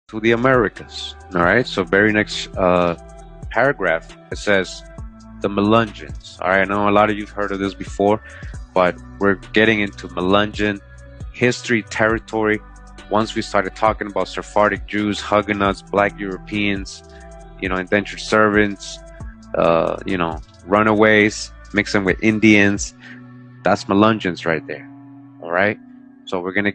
to the Americas. All right. So very next paragraph, it says the Melungeons. All right. I know a lot of you've heard of this before, but we're getting into Melungeon history, territory. Once we started talking about Sephardic Jews, Huguenots, Black Europeans, indentured servants, runaways, mixing with Indians, that's Melungeons right there. All right. So we're gonna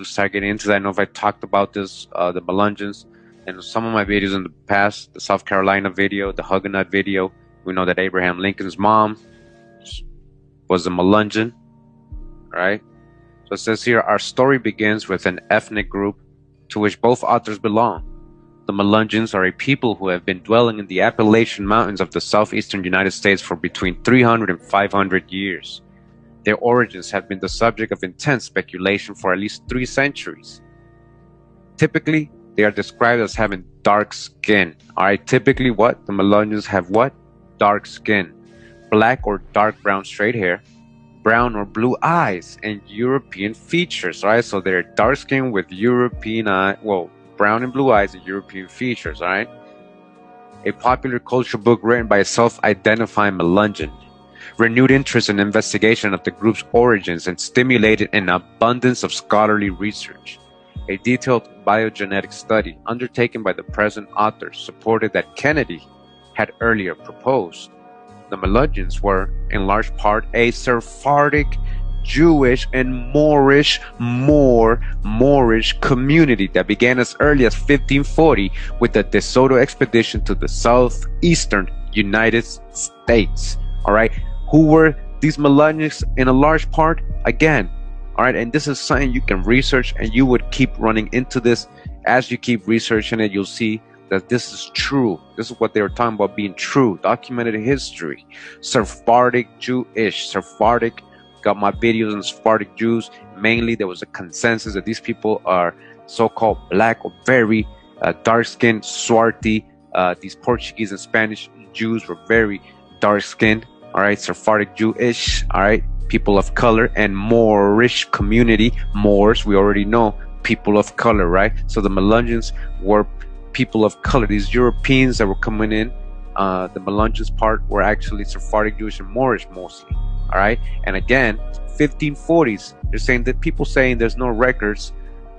start getting into that. I know if I talked about this, the Melungeons, in some of my videos in the past, the South Carolina video, the Huguenot video. We know that Abraham Lincoln's mom was a Melungeon. All right. So it says here, our story begins with an ethnic group to which both authors belong. The Melungeons are a people who have been dwelling in the Appalachian Mountains of the southeastern United States for between 300 and 500 years. Their origins have been the subject of intense speculation for at least 3 centuries. Typically, they are described as having dark skin. Alright, typically what? The Melungeons have what? Dark skin. Black or dark brown straight hair, brown or blue eyes, and European features. Alright, so they're dark skin with European brown and blue eyes and European features. Alright. A popular cultural book written by a self-identifying Melungeon renewed interest in investigation of the group's origins and stimulated an abundance of scholarly research. A detailed biogenetic study undertaken by the present author supported that Kennedy had earlier proposed. The Melungeons were, in large part, a Sephardic, Jewish, and Moorish community that began as early as 1540 with the De Soto expedition to the southeastern United States. All right. Who were these Melungeons in a large part? Again, all right, and this is something you can research, and you would keep running into this. As you keep researching it, you'll see that this is true. This is what they were talking about being true, documented history. Sephardic Jewish, Sephardic, got my videos on Sephardic Jews. Mainly, there was a consensus that these people are so-called black or very dark-skinned, swarthy. These Portuguese and Spanish Jews were very dark-skinned. All right, Sephardic Jewish, all right, people of color, and Moorish community, Moors, we already know, people of color, right? So the Melungeons were people of color. These Europeans that were coming in, the Melungeons part were actually Sephardic Jewish and Moorish mostly, all right? And again, 1540s, they're saying that people saying there's no records,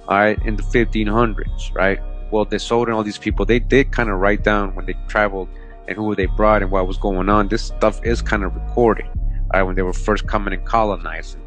all right, in the 1500s, right? Well, De Soto and all these people, they did kind of write down when they traveled and who they brought and what was going on. This stuff is kind of recorded, right, when they were first coming and colonizing.